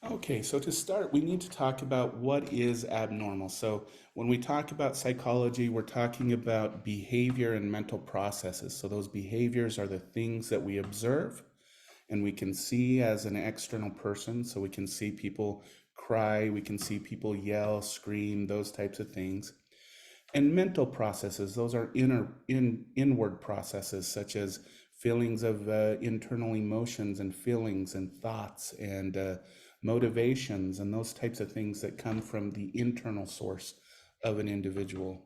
Okay, so to start, we need to talk about what is abnormal. So, when we talk about psychology, we're talking about behavior and mental processes. So, those behaviors are the things that we observe and we can see as an external person. So, we can see people cry, we can see people yell, scream, those types of things. And mental processes, those are inward processes, such as feelings of internal emotions and feelings and thoughts and motivations and those types of things that come from the internal source of an individual.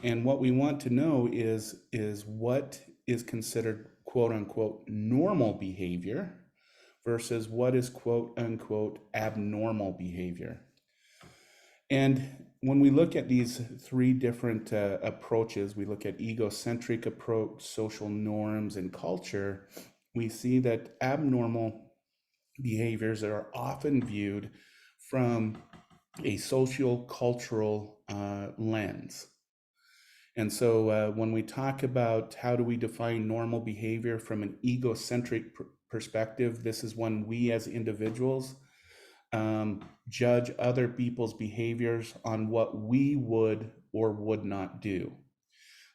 And what we want to know is what is considered quote unquote normal behavior versus what is quote unquote abnormal behavior. And when we look at these three different approaches, we look at egocentric approach, social norms, and culture, we see that abnormal behaviors are often viewed from a social cultural lens. And so when we talk about how do we define normal behavior from an egocentric perspective, this is when we as individuals judge other people's behaviors on what we would or would not do.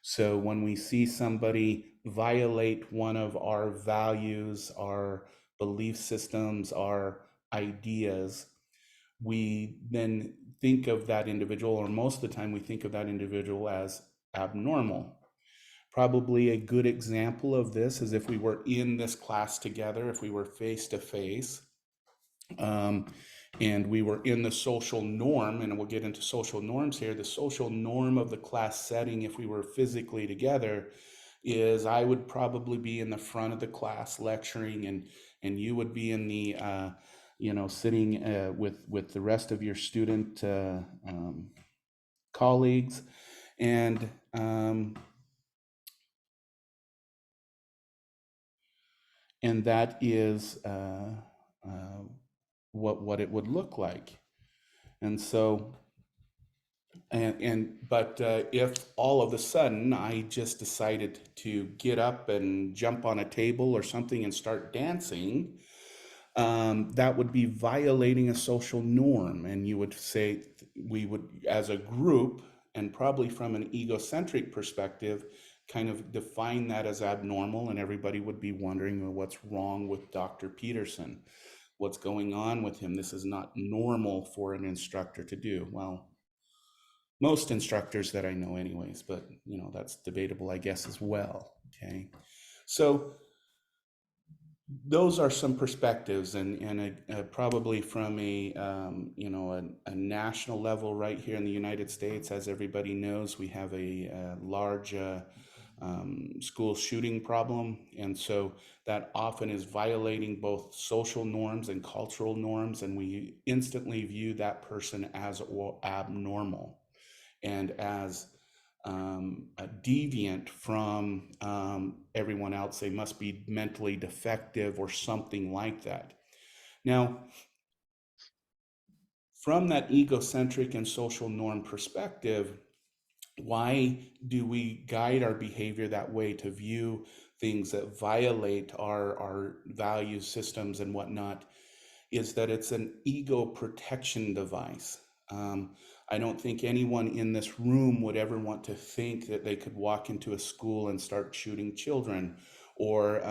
So when we see somebody violate one of our values, our belief systems, our ideas, we then think of that individual, or most of the time we think of that individual as abnormal. Probably a good example of this is if we were in this class together, if we were face to face, and we were in the social norm, and we'll get into social norms here. The social norm of the class setting, if we were physically together, is I would probably be in the front of the class lecturing, and you would be in the sitting with the rest of your student colleagues, and that is what it would look like. And so, but if all of a sudden I just decided to get up and jump on a table or something and start dancing, that would be violating a social norm. And you would say, we would, as a group, and probably from an egocentric perspective, kind of define that as abnormal, and everybody would be wondering, well, what's wrong with Dr. Peterson? What's going on with him? This is not normal for an instructor to do. Well, most instructors that I know anyways, but that's debatable, I guess, as well. Okay. So those are some perspectives, and probably from a national level right here in the United States. As everybody knows, we have a large school shooting problem, and so that often is violating both social norms and cultural norms, and we instantly view that person as abnormal and as a deviant from everyone else. They must be mentally defective or something like that. Now, from that egocentric and social norm perspective, why do we guide our behavior that way to view things that violate our value systems and whatnot? Is that it's an ego protection device. I don't think anyone in this room would ever want to think that they could walk into a school and start shooting children, or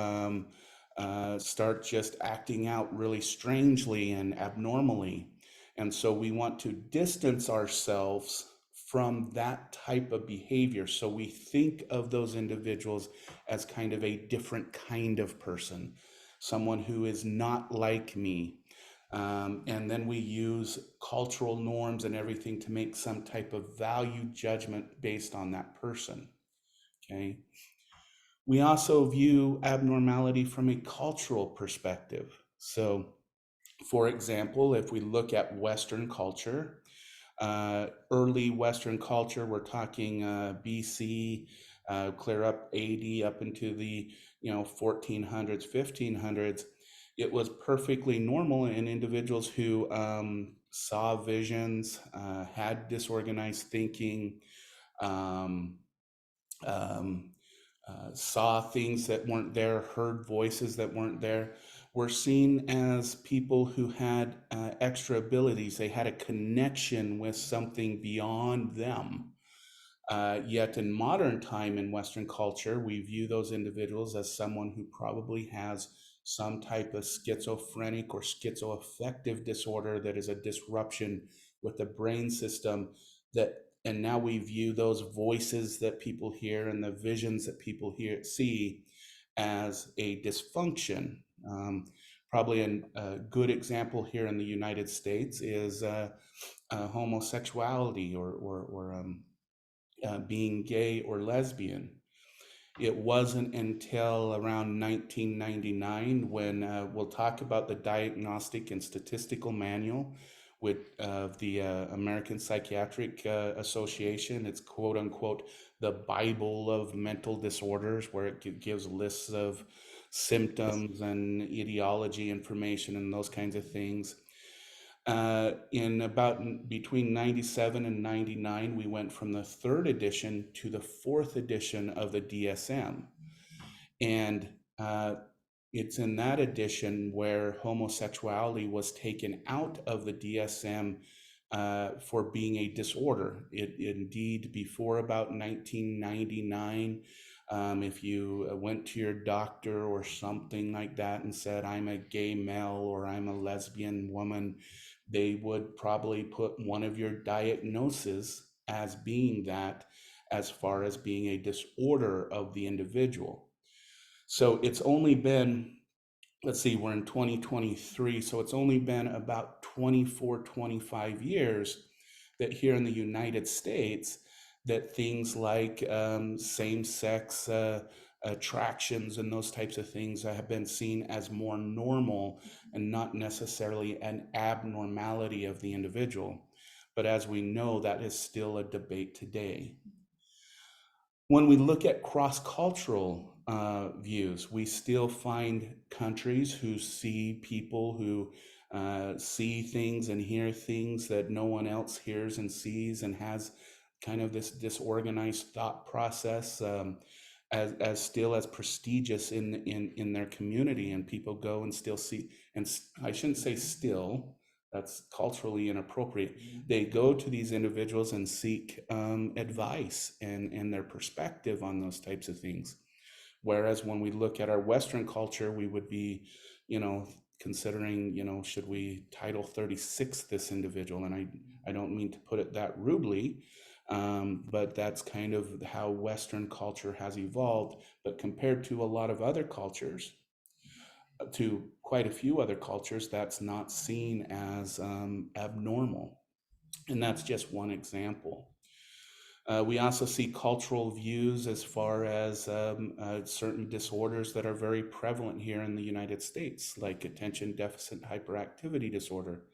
start just acting out really strangely and abnormally. And so we want to distance ourselves from that type of behavior. So we think of those individuals as kind of a different kind of person, someone who is not like me. And then we use cultural norms and everything to make some type of value judgment based on that person. Okay. We also view abnormality from a cultural perspective. So, for example, if we look at Western culture, early Western culture, we're talking BC, clear up AD up into the 1400s, 1500s. It was perfectly normal in individuals who saw visions, had disorganized thinking, um, um, saw things that weren't there, heard voices that weren't there. were seen as people who had extra abilities. They had a connection with something beyond them. Yet in modern time in Western culture, we view those individuals as someone who probably has some type of schizophrenic or schizoaffective disorder that is a disruption with the brain system that, and now we view those voices that people hear and the visions that people see as a dysfunction. Probably a good example here in the United States is homosexuality or being gay or lesbian. It wasn't until around 1999 when we'll talk about the Diagnostic and Statistical Manual of the American Psychiatric Association. It's quote unquote the Bible of mental disorders, where it gives lists of symptoms and etiology information and those kinds of things. In about between 97 and 99, we went from the third edition to the fourth edition of the DSM. And it's in that edition where homosexuality was taken out of the DSM for being a disorder. It indeed, before about 1999, if you went to your doctor or something like that and said, I'm a gay male or I'm a lesbian woman, they would probably put one of your diagnoses as being that, as far as being a disorder of the individual. So it's only been, let's see, we're in 2023, so it's only been about 24, 25 years that here in the United States, that things like same-sex attractions and those types of things have been seen as more normal and not necessarily an abnormality of the individual. But as we know, that is still a debate today. When we look at cross-cultural views, we still find countries who see people who see things and hear things that no one else hears and sees, and has kind of this disorganized thought process as still as prestigious in their community, and people go and still see, and I shouldn't say still, that's culturally inappropriate. They go to these individuals and seek advice and their perspective on those types of things. Whereas when we look at our Western culture, we would be, considering, should we Title 36 this individual? And I don't mean to put it that rudely, but that's kind of how Western culture has evolved. But compared to a lot of other cultures, to quite a few other cultures, that's not seen as abnormal. And that's just one example. We also see cultural views as far as certain disorders that are very prevalent here in the United States, like attention deficit hyperactivity disorder.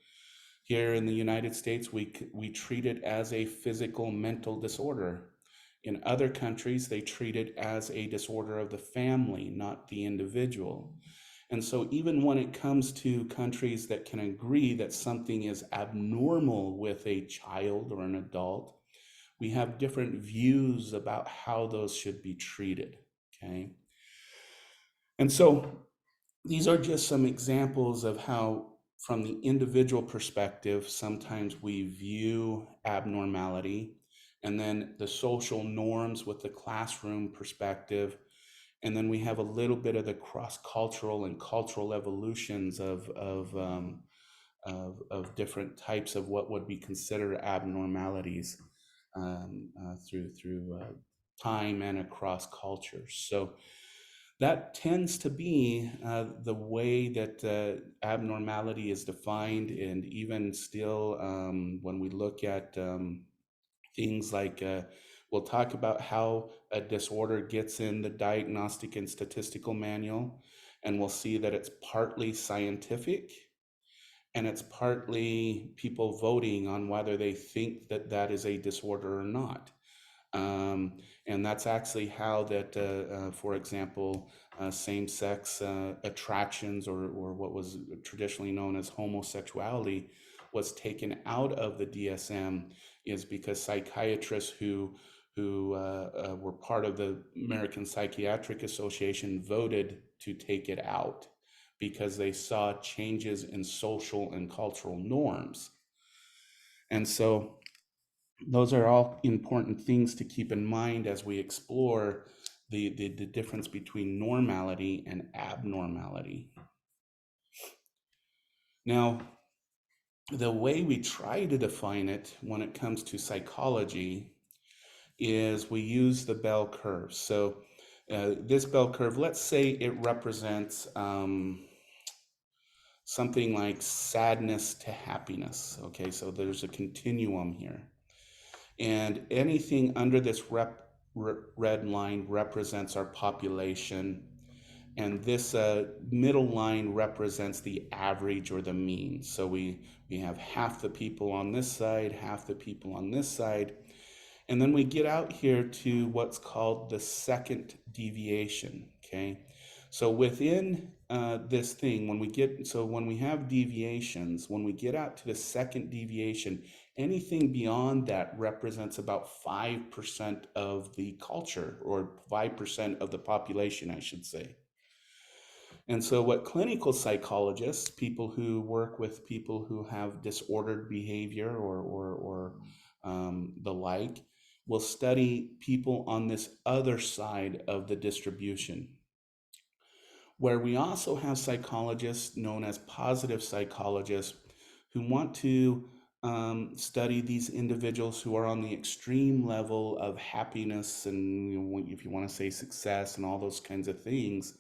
Here in the United States, we treat it as a physical mental disorder. In other countries, they treat it as a disorder of the family, not the individual. And so even when it comes to countries that can agree that something is abnormal with a child or an adult, we have different views about how those should be treated, okay? And so these are just some examples of how, from the individual perspective, sometimes we view abnormality, and then the social norms with the classroom perspective, and then we have a little bit of the cross-cultural and cultural evolutions of different types of what would be considered abnormalities through time and across cultures. So that tends to be the way that abnormality is defined, and even still, when we look at things like, we'll talk about how a disorder gets in the Diagnostic and Statistical Manual, and we'll see that it's partly scientific, and it's partly people voting on whether they think that that is a disorder or not. And that's actually how that, for example, same-sex attractions, or what was traditionally known as homosexuality, was taken out of the DSM, is because psychiatrists who were part of the American Psychiatric Association voted to take it out, because they saw changes in social and cultural norms. And so those are all important things to keep in mind as we explore the difference between normality and abnormality. Now, the way we try to define it when it comes to psychology is we use the bell curve. So this bell curve, let's say it represents something like sadness to happiness. Okay, so there's a continuum here. And anything under this red line represents our population. And this middle line represents the average or the mean. So we have half the people on this side, half the people on this side. And then we get out here to what's called the second deviation, okay? So within this thing, when we have deviations, when we get out to the second deviation, anything beyond that represents about 5% of the culture, or 5% of the population, I should say. And so what clinical psychologists, people who work with people who have disordered behavior or the like, will study people on this other side of the distribution, where we also have psychologists known as positive psychologists who want to study these individuals who are on the extreme level of happiness and, if you want to say, success and all those kinds of things.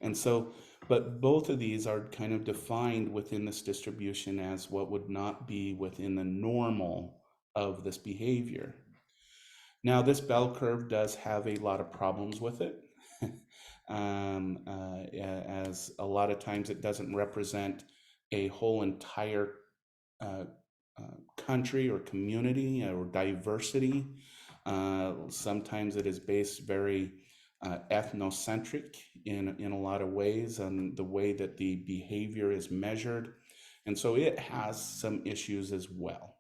And so, but both of these are kind of defined within this distribution as what would not be within the normal of this behavior. Now, this bell curve does have a lot of problems with it, as a lot of times it doesn't represent a whole entire country or community or diversity. Sometimes it is based very ethnocentric in a lot of ways on the way that the behavior is measured. And so it has some issues as well.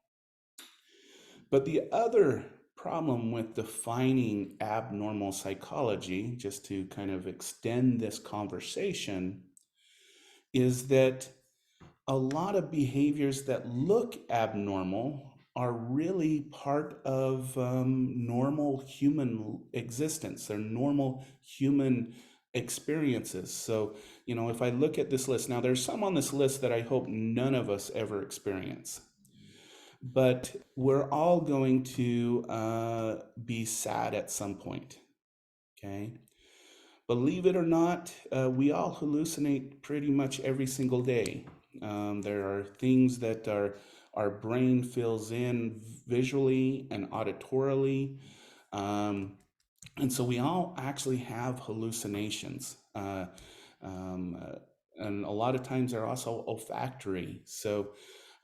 But the other problem with defining abnormal psychology, just to kind of extend this conversation, is that a lot of behaviors that look abnormal are really part of normal human existence. They're normal human experiences. So, if I look at this list, now there's some on this list that I hope none of us ever experience. But we're all going to be sad at some point, okay? Believe it or not, we all hallucinate pretty much every single day. There are things that our brain fills in visually and auditorily. And so we all actually have hallucinations. And a lot of times they're also olfactory. So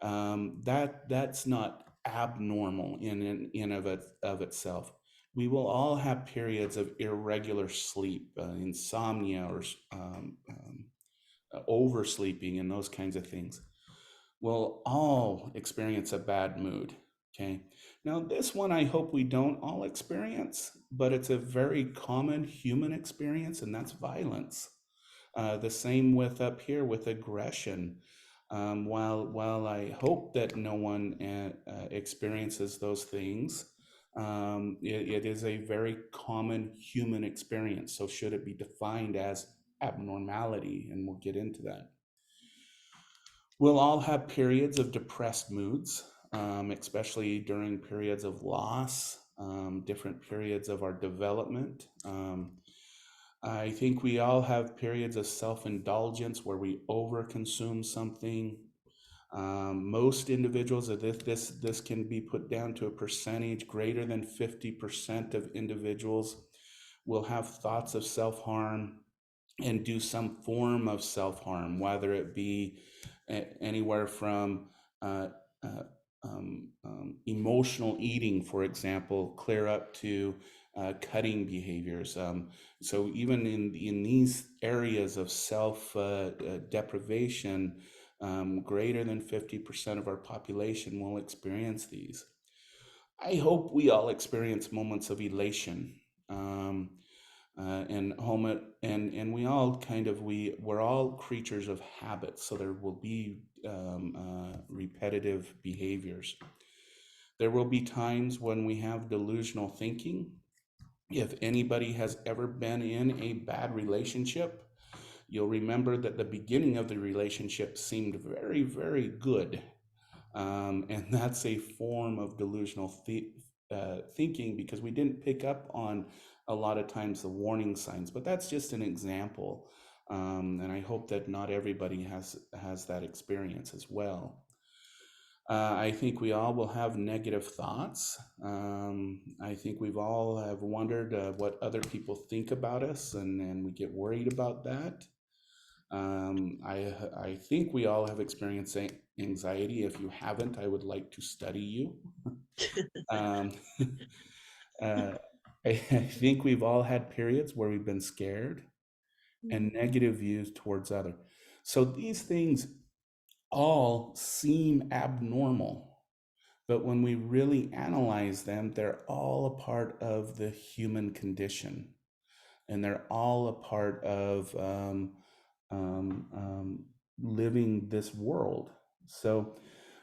that's not abnormal in of itself. We will all have periods of irregular sleep, insomnia, or oversleeping, and those kinds of things. We'll all experience a bad mood. Okay. Now, this one I hope we don't all experience, but it's a very common human experience, and that's violence. The same with up here with aggression. While I hope that no one experiences those things, it is a very common human experience. So should it be defined as abnormality? And we'll get into that. We'll all have periods of depressed moods, especially during periods of loss, different periods of our development. I think we all have periods of self-indulgence where we overconsume something. Most individuals, this can be put down to a percentage. Greater than 50% of individuals will have thoughts of self-harm and do some form of self-harm, whether it be anywhere from emotional eating, for example, clear up to cutting behaviors. So even in these areas of self deprivation, greater than 50% of our population will experience these. I hope we all experience moments of elation. And we all we're all creatures of habit, so there will be repetitive behaviors. There will be times when we have delusional thinking. If anybody has ever been in a bad relationship, you'll remember that the beginning of the relationship seemed very, very good. And that's a form of delusional thinking, because we didn't pick up on a lot of times the warning signs. But that's just an example. And I hope that not everybody has that experience as well. I think we all will have negative thoughts. I think we've all have wondered what other people think about us, and we get worried about that. I think we all have experienced anxiety. If you haven't, I would like to study you. Um, uh, I think we've all had periods where we've been scared and negative views towards other. So these things all seem abnormal, but when we really analyze them, they're all a part of the human condition, and they're all a part of um, um, living this world. So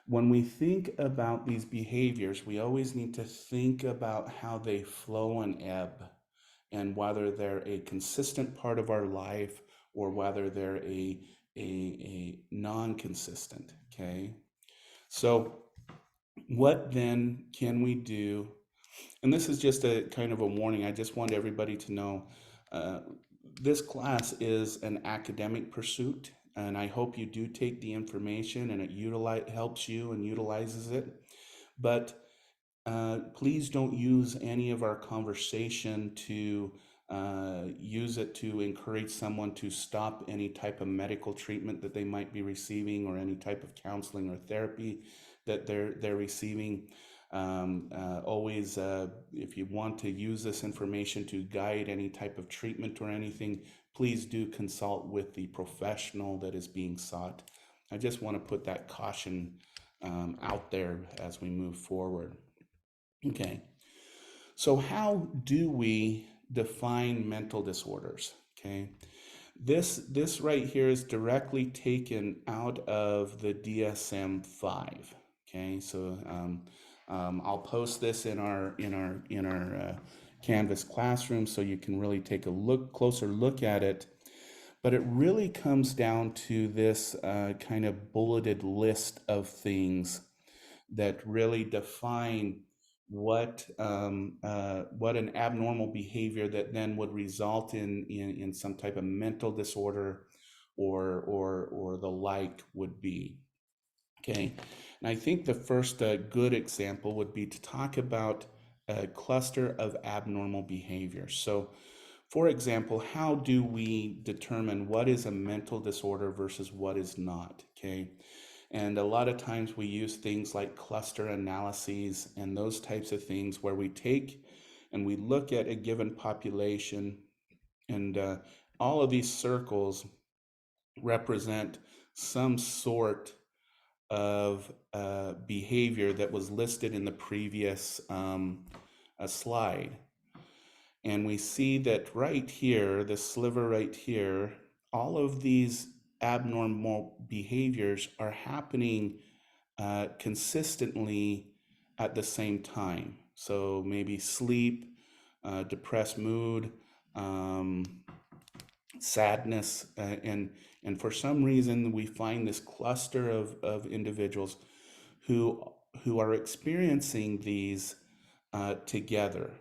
when we think about these behaviors, we always need to think about how they flow and ebb, and whether they're a consistent part of our life or whether they're a non-consistent. Okay, so what then can we do? And this is just a kind of a warning. I just want everybody to know uh, this class is an academic pursuit, and I hope you do take the information and it helps you and utilizes it. But please don't use any of our conversation to use it to encourage someone to stop any type of medical treatment that they might be receiving, or any type of counseling or therapy that they're receiving. Always, if you want to use this information to guide any type of treatment or anything, please do consult with the professional that is being sought. I just want to put that caution out there as we move forward. Okay, so how do we define mental disorders? Okay, this right here is directly taken out of the DSM-5. Okay, so I'll post this in our Canvas classroom so you can really take a closer look at it. But it really comes down to this kind of bulleted list of things that really define what an abnormal behavior that then would result in some type of mental disorder or the like would be. Okay, and I think the first good example would be to talk about a cluster of abnormal behaviors. So, for example, how do we determine what is a mental disorder versus what is not? Okay, and a lot of times we use things like cluster analyses and those types of things, where we take and we look at a given population, and all of these circles represent some sort of behavior that was listed in the previous slide. And we see that right here, this sliver right here, all of these abnormal behaviors are happening consistently at the same time. So maybe sleep, depressed mood, um, sadness, and for some reason we find this cluster of individuals who who are experiencing these together.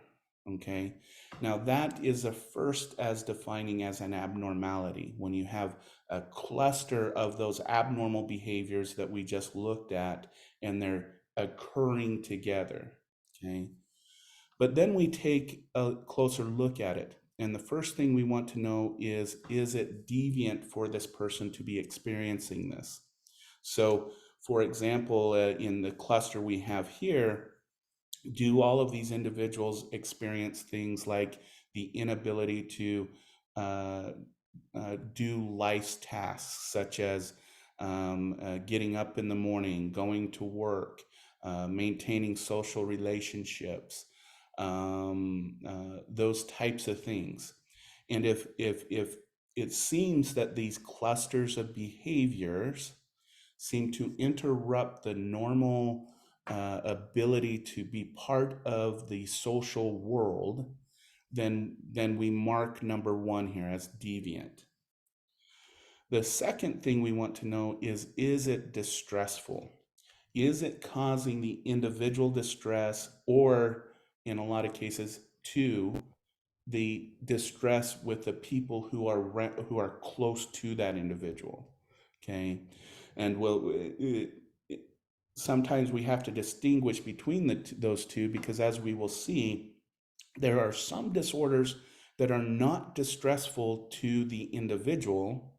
Okay, now that is a first as defining as an abnormality, when you have a cluster of those abnormal behaviors that we just looked at, and they're occurring together. Okay, but then we take a closer look at it. And the first thing we want to know is it deviant for this person to be experiencing this? So, for example, in the cluster we have here, do all of these individuals experience things like the inability to uh, do life's tasks, such as getting up in the morning, going to work, maintaining social relationships, those types of things? And if it seems that these clusters of behaviors seem to interrupt the normal ability to be part of the social world, then we mark number one here as deviant. The second thing we want to know is it distressful? Is it causing the individual distress, or in a lot of cases, two, the distress with the people who are close to that individual? Okay, and sometimes we have to distinguish between those two, because as we will see, there are some disorders that are not distressful to the individual,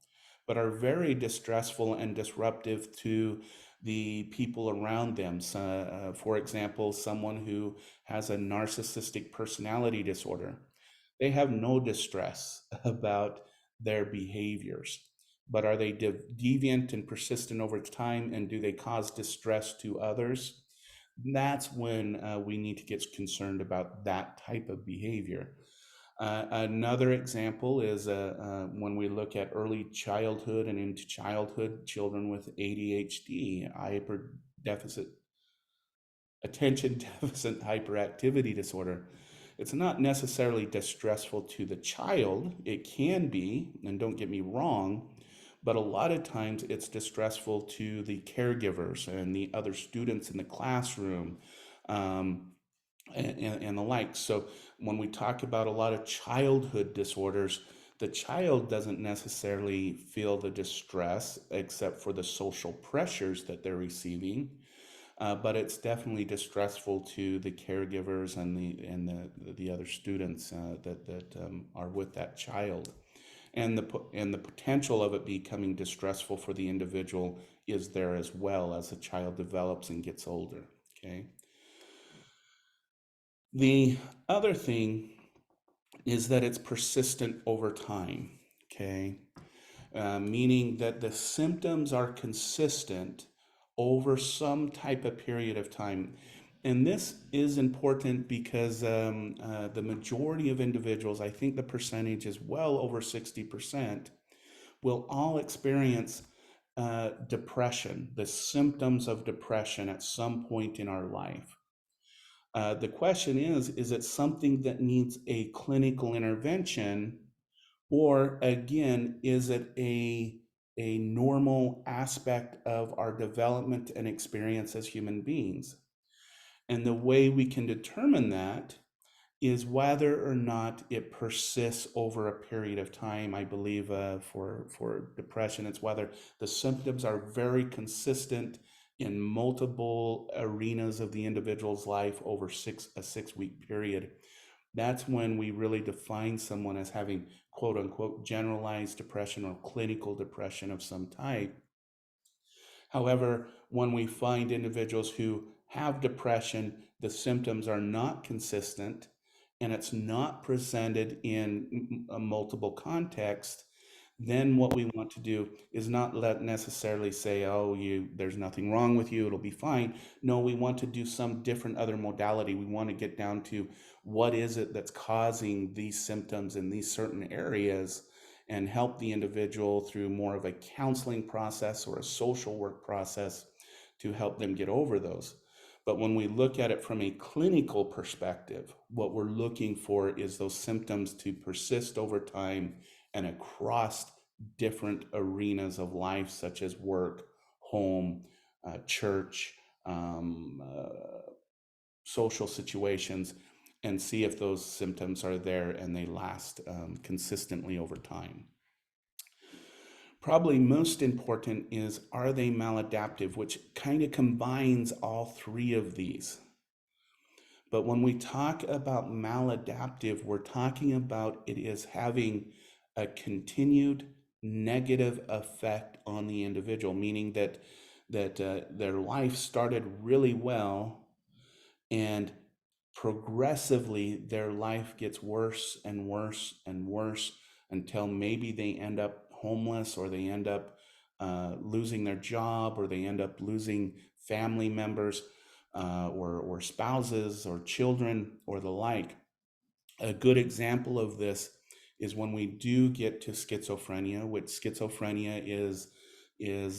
but are very distressful and disruptive to the people around them. So, for example, someone who has a narcissistic personality disorder, they have no distress about their behaviors. But are they deviant and persistent over time, and do they cause distress to others? That's when we need to get concerned about that type of behavior. Another example is when we look at early childhood and into childhood, children with ADHD, hyper deficit attention deficit hyperactivity disorder. It's not necessarily distressful to the child. It can be, and don't get me wrong, but a lot of times it's distressful to the caregivers and the other students in the classroom, um, and the like. So when we talk about a lot of childhood disorders, the child doesn't necessarily feel the distress except for the social pressures that they're receiving, but it's definitely distressful to the caregivers and the other students that are with that child. And the potential of it becoming distressful for the individual is there as well as the child develops and gets older. Okay. The other thing is that it's persistent over time. Okay. Meaning that the symptoms are consistent over some type of period of time. And this is important because the majority of individuals, I think the percentage is well over 60%, will all experience depression, the symptoms of depression at some point in our life. The question is it something that needs a clinical intervention, or again, is it a normal aspect of our development and experience as human beings? And the way we can determine that is whether or not it persists over a period of time. I believe for depression, it's whether the symptoms are very consistent in multiple arenas of the individual's life over a 6 week period. That's when we really define someone as having quote unquote generalized depression or clinical depression of some type. However, when we find individuals who have depression, the symptoms are not consistent and it's not presented in a multiple context, then what we want to do is not let necessarily say, oh, there's nothing wrong with you, it'll be fine. No, we want to do some different other modality. We want to get down to what is it that's causing these symptoms in these certain areas, and help the individual through more of a counseling process or a social work process to help them get over those. But when we look at it from a clinical perspective, what we're looking for is those symptoms to persist over time and across different arenas of life, such as work, home, church, social situations, and see if those symptoms are there and they last consistently over time. Probably most important is, are they maladaptive, which kind of combines all three of these. But when we talk about maladaptive, we're talking about it is having a continued negative effect on the individual, meaning that their life started really well, and progressively their life gets worse and worse and worse until maybe they end up homeless, or they end up losing their job, or they end up losing family members, or spouses or children or the like. A good example of this is when we do get to schizophrenia, which schizophrenia is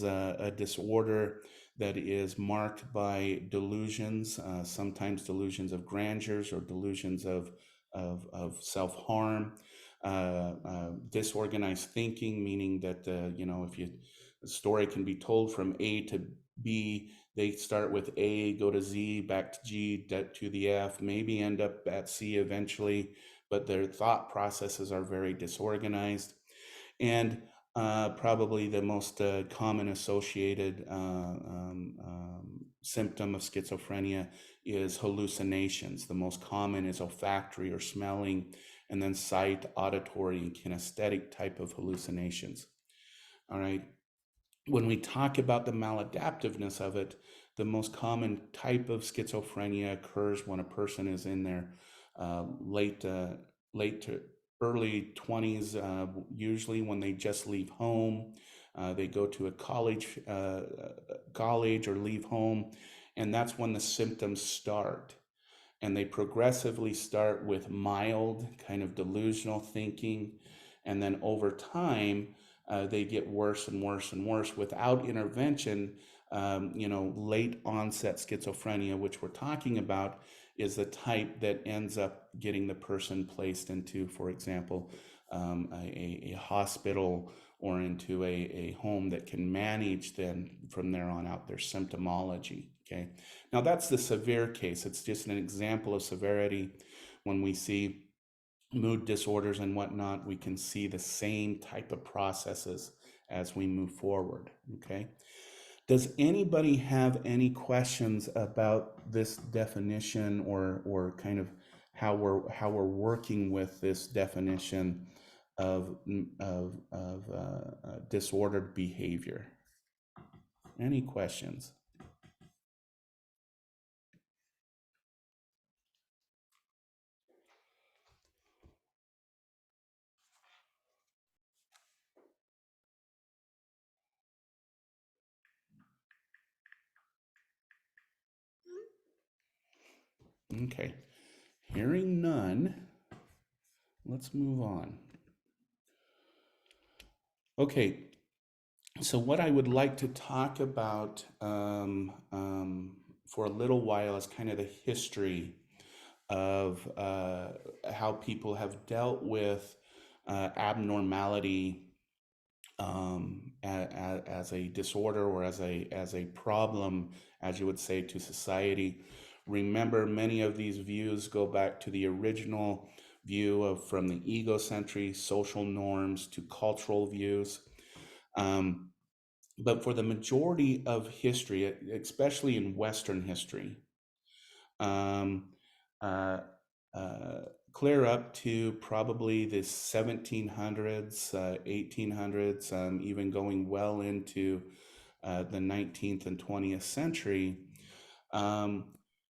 a disorder that is marked by delusions, sometimes delusions of grandeurs or delusions of self-harm, disorganized thinking, meaning that if the story can be told from A to B, they start with A, go to Z, back to G, to the F, maybe end up at C eventually, but their thought processes are very disorganized. And probably the most common associated symptom of schizophrenia is hallucinations. The most common is olfactory or smelling, and then sight, auditory, and kinesthetic type of hallucinations. All right. When we talk about the maladaptiveness of it, the most common type of schizophrenia occurs when a person is in their late to early 20s, usually when they just leave home. They go to a college or leave home, and that's when the symptoms start. And they progressively start with mild kind of delusional thinking, and then over time they get worse and worse and worse without intervention. Late onset schizophrenia, which we're talking about, is the type that ends up getting the person placed into, for example, a hospital or into a home that can manage then from there on out their symptomology. Okay. Now that's the severe case. It's just an example of severity. When we see mood disorders and whatnot, we can see the same type of processes as we move forward. Okay. Does anybody have any questions about this definition or kind of how we're working with this definition of disordered behavior? Any questions? Okay. Hearing none, let's move on. Okay, so what I would like to talk about for a little while is kind of the history of how people have dealt with abnormality as a disorder or as a problem, as you would say, to society. Remember, many of these views go back to the original view of from the egocentric social norms to cultural views. But for the majority of history, especially in Western history, um, uh, clear up to probably the 1700s, 1800s, even going well into the 19th and 20th century,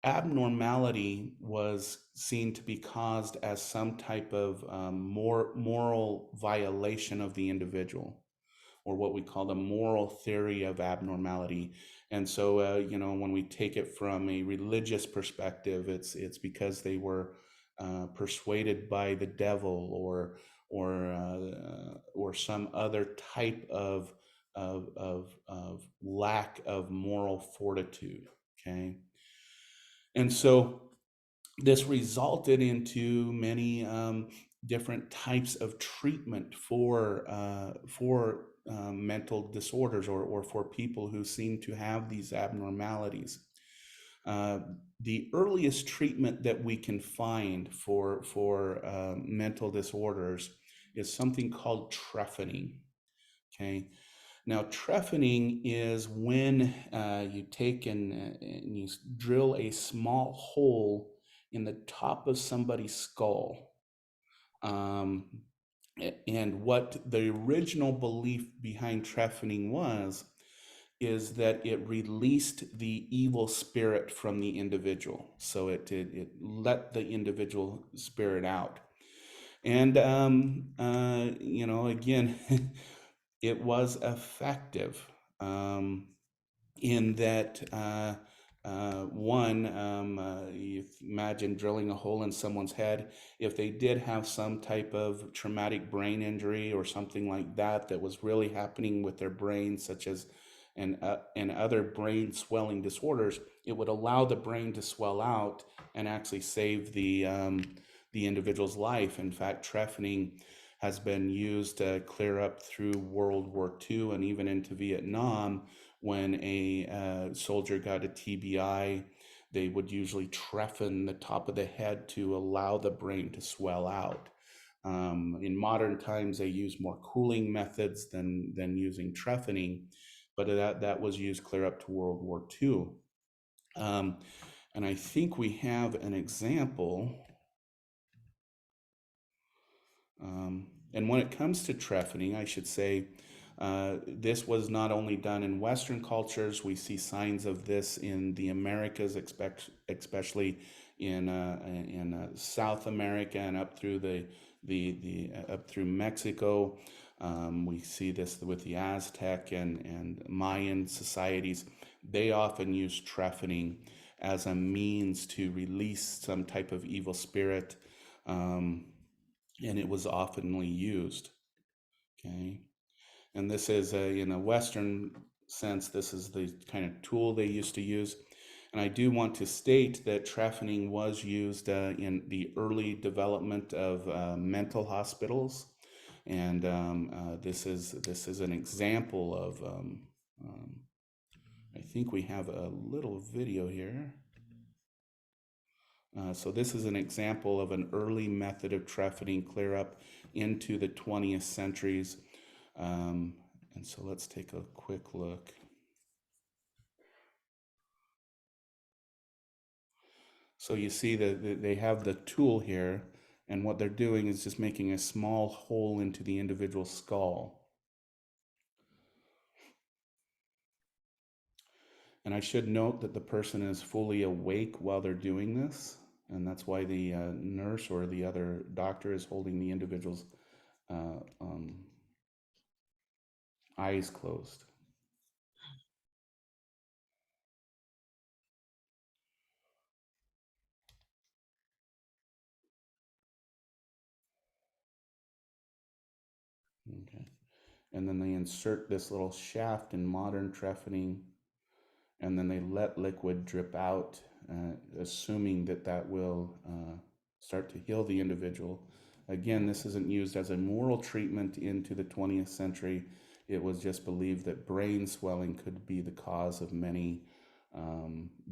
abnormality was seen to be caused as some type of moral violation of the individual, or what we call the moral theory of abnormality. And so, when we take it from a religious perspective, it's because they were persuaded by the devil or some other type of lack of moral fortitude. Okay, and so this resulted into many different types of treatment for mental disorders or for people who seem to have these abnormalities. The earliest treatment that we can find for mental disorders is something called trephining. Okay. Now, trephining is when you take and you drill a small hole in the top of somebody's skull. And what the original belief behind trephining is that it released the evil spirit from the individual. So it let the individual spirit out. And, again, it was effective in that One, you imagine drilling a hole in someone's head. If they did have some type of traumatic brain injury or something like that that was really happening with their brain, such as and other brain swelling disorders, it would allow the brain to swell out and actually save the individual's life. In fact, trephining has been used to clear up through World War II and even into Vietnam. When a soldier got a TBI, they would usually trephine the top of the head to allow the brain to swell out. In modern times, they use more cooling methods than using trephining, but that was used clear up to World War II. And I think we have an example. And when it comes to trephining, I should say, this was not only done in Western cultures. We see signs of this in the Americas, especially in South America and up through the up through Mexico. We see this with the Aztec and Mayan societies. They often use trephining as a means to release some type of evil spirit, and it was oftenly used. Okay. And this is in a Western sense, this is the kind of tool they used to use. And I do want to state that trephining was used in the early development of mental hospitals. And this is an example of, I think we have a little video here. So this is an example of an early method of trephining clear up into the 20th centuries. And so let's take a quick look. So you see that they have the tool here, and what they're doing is just making a small hole into the individual skull. And I should note that the person is fully awake while they're doing this, and that's why the nurse or the other doctor is holding the individual's uh, um, eyes closed. Okay. And then they insert this little shaft in modern trephining, and then they let liquid drip out, assuming that that will start to heal the individual. Again, this isn't used as a moral treatment into the 20th century. It was just believed that brain swelling could be the cause of many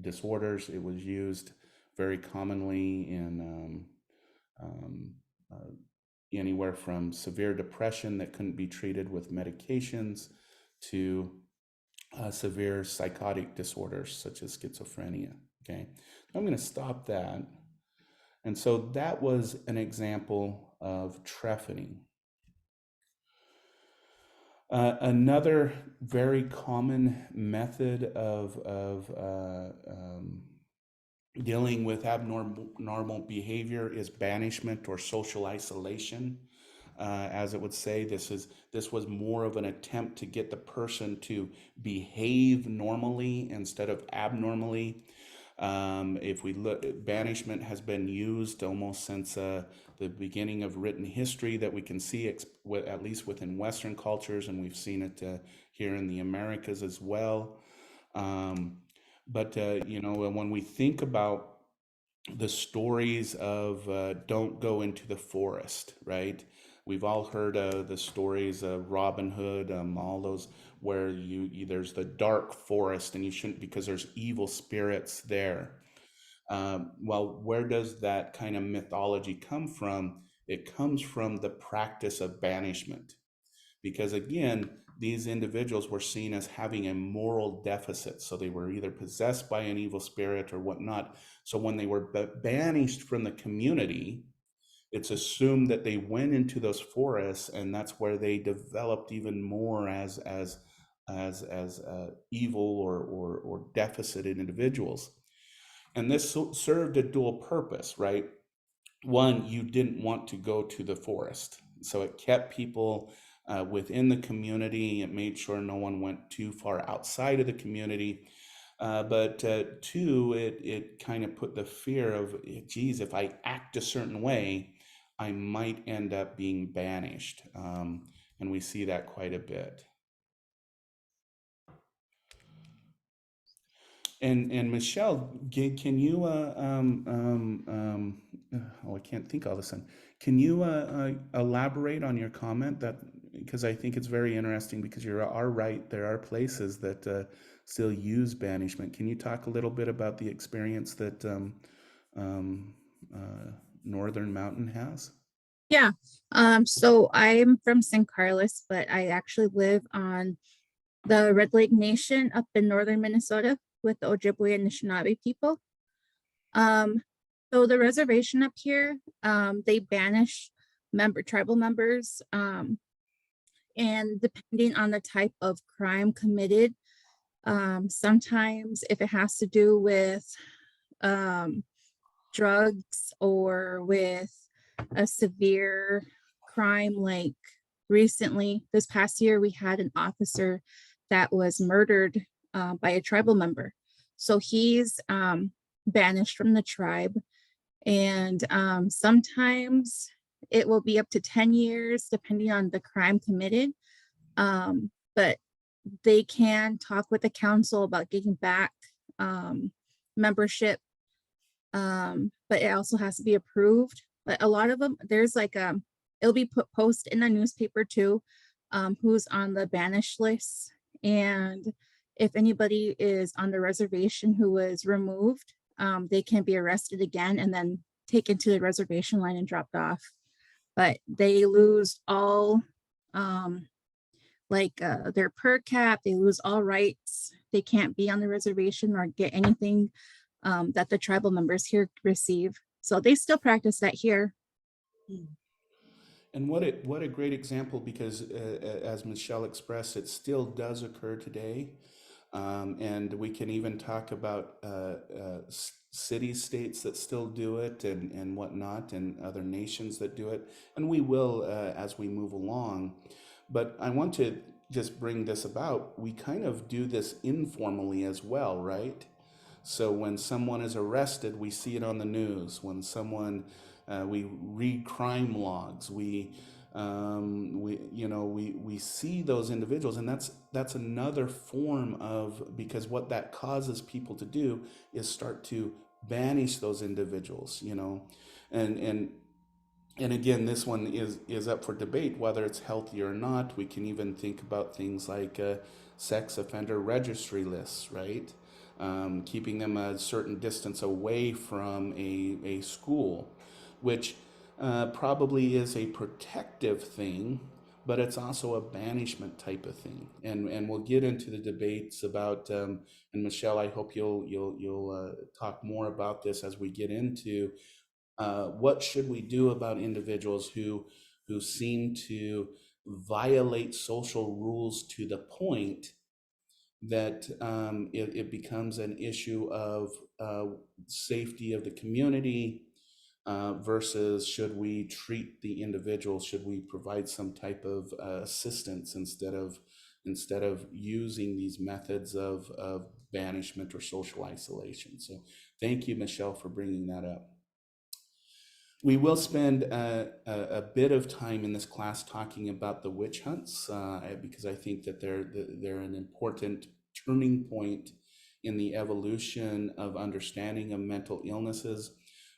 disorders. It was used very commonly in anywhere from severe depression that couldn't be treated with medications to severe psychotic disorders such as schizophrenia. Okay, I'm going to stop that. And so that was an example of trephining. Another very common method of dealing with abnormal behavior is banishment or social isolation. As it would say, this was more of an attempt to get the person to behave normally instead of abnormally. If we look, banishment has been used almost since the beginning of written history that we can see, at least within Western cultures, and we've seen it here in the Americas as well. But when we think about the stories of don't go into the forest, right? We've all heard the stories of Robin Hood, all those where there's the dark forest and you shouldn't because there's evil spirits there. Well, where does that kind of mythology come from? It comes from the practice of banishment. Because again, these individuals were seen as having a moral deficit. So they were either possessed by an evil spirit or whatnot. So when they were banished from the community, it's assumed that they went into those forests, and that's where they developed even more as evil or deficited individuals. And this served a dual purpose, right? One, you didn't want to go to the forest, so it kept people within the community. It made sure no one went too far outside of the community. But two, it kind of put the fear of, geez, if I act a certain way, I might end up being banished. And we see that quite a bit. And Michelle, can you oh, I can't think all of a sudden. Can you elaborate on your comment that, because I think it's very interesting, because you are right, there are places that still use banishment. Can you talk a little bit about the experience that um, uh, Northern Mountain has? Yeah. So I'm from San Carlos, but I actually live on the Red Lake Nation up in northern Minnesota with the Ojibwe and Anishinaabe people. Um, so the reservation up here, they banish tribal members, and depending on the type of crime committed, sometimes if it has to do with um, drugs or with a severe crime, like recently this past year we had an officer that was murdered by a tribal member, so he's banished from the tribe. And sometimes it will be up to 10 years depending on the crime committed, but they can talk with the council about getting back membership, but it also has to be approved. But a lot of them, there's like it'll be put post in the newspaper too, who's on the banished list. And if anybody is on the reservation who was removed, they can be arrested again and then taken to the reservation line and dropped off. But they lose all their per cap, they lose all rights. They can't be on the reservation or get anything that the tribal members here receive. So they still practice that here. And what a great example, because as Michelle expressed, it still does occur today. And we can even talk about city states that still do it, and whatnot, and other nations that do it. And we will as we move along. But I want to just bring this about. We kind of do this informally as well, right? So when someone is arrested, we see it on the news. When someone, we read crime logs, we see those individuals, and that's another form of, because what that causes people to do is start to banish those individuals, and and again, this one is up for debate whether it's healthy or not. We can even think about things like sex offender registry lists, right? Keeping them a certain distance away from a school, which probably is a protective thing, but it's also a banishment type of thing. And we'll get into the debates about, and Michelle, I hope you'll talk more about this as we get into what should we do about individuals who seem to violate social rules to the point that it becomes an issue of safety of the community, versus should we treat the individual, should we provide some type of assistance instead of using these methods of banishment or social isolation. So thank you, Michelle, for bringing that up. We will spend a bit of time in this class talking about the witch hunts, because I think that they're an important turning point in the evolution of understanding of mental illnesses.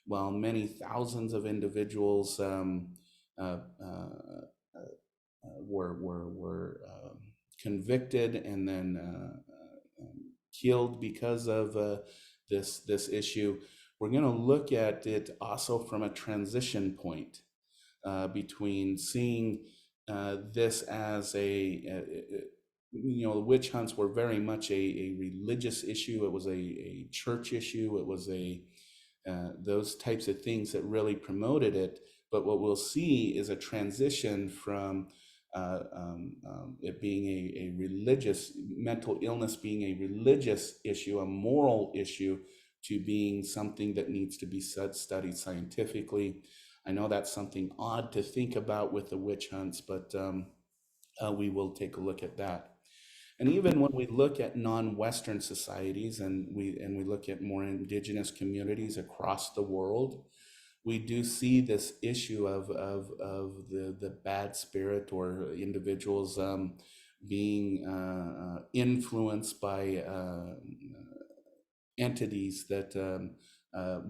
While many thousands of individuals uh, uh, were convicted and then killed because of this issue, we're going to look at it also from a transition point between seeing this as the witch hunts were very much a religious issue. It was a church issue. It was those types of things that really promoted it. But what we'll see is a transition from it being a religious, mental illness being a religious issue, a moral issue, to being something that needs to be studied scientifically. I know that's something odd to think about with the witch hunts, but we will take a look at that. And even when we look at non-Western societies and we look at more indigenous communities across the world, we do see this issue of the bad spirit or individuals being influenced by entities that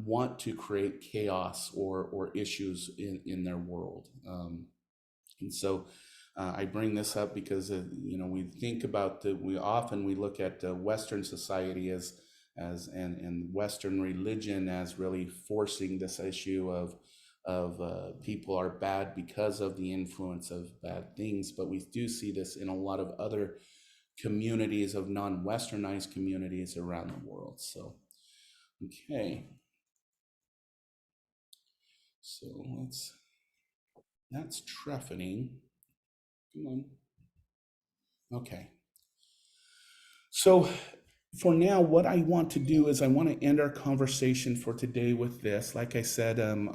want to create chaos or issues in their world. And so I bring this up because we think about we look at Western society and Western religion as really forcing this issue of people are bad because of the influence of bad things, but we do see this in a lot of other communities of non-Westernized communities around the world. So, okay. So that's trephining. Come on. Okay. So for now, what I want to do is I want to end our conversation for today with this. Like I said, I want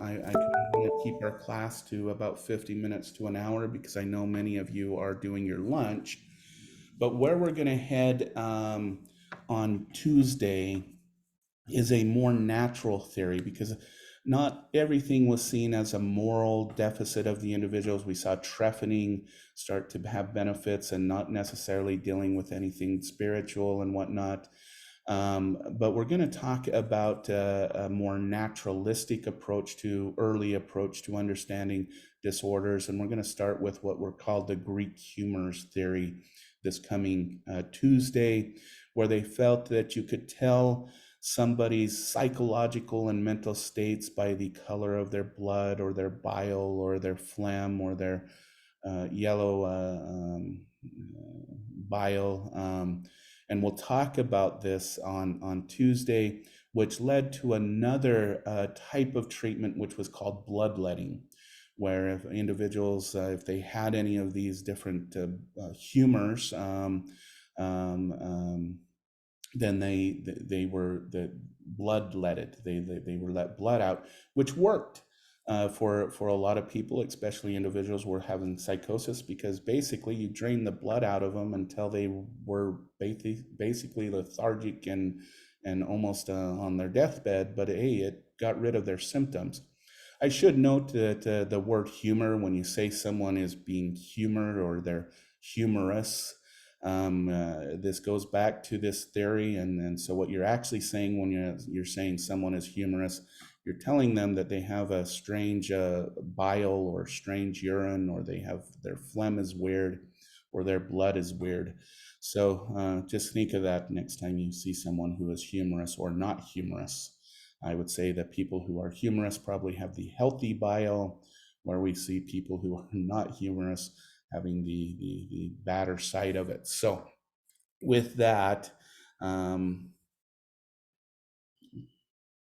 to keep our class to about 50 minutes to an hour because I know many of you are doing your lunch. But where we're going to head on Tuesday is a more natural theory because not everything was seen as a moral deficit of the individuals. We saw trephining start to have benefits and not necessarily dealing with anything spiritual and whatnot. But we're going to talk about a more naturalistic early approach to understanding disorders. And we're going to start with what we're called the Greek humors theory this coming Tuesday, where they felt that you could tell somebody's psychological and mental states by the color of their blood or their bile or their phlegm or their yellow bile. And we'll talk about this on Tuesday, which led to another type of treatment, which was called bloodletting, where if individuals, if they had any of these different humors, then they were bloodletted. They were let blood out, which worked for a lot of people, especially individuals who were having psychosis, because basically you drain the blood out of them until they were basically lethargic and almost on their deathbed. But hey, it got rid of their symptoms. I should note that the word humor, when you say someone is being humored or they're humorous, this goes back to this theory. And so what you're actually saying when you're saying someone is humorous, you're telling them that they have a strange bile or strange urine, or they have their phlegm is weird, or their blood is weird. So just think of that next time you see someone who is humorous or not humorous. I would say that people who are humorous probably have the healthy bile, where we see people who are not humorous having the badder side of it. So with that,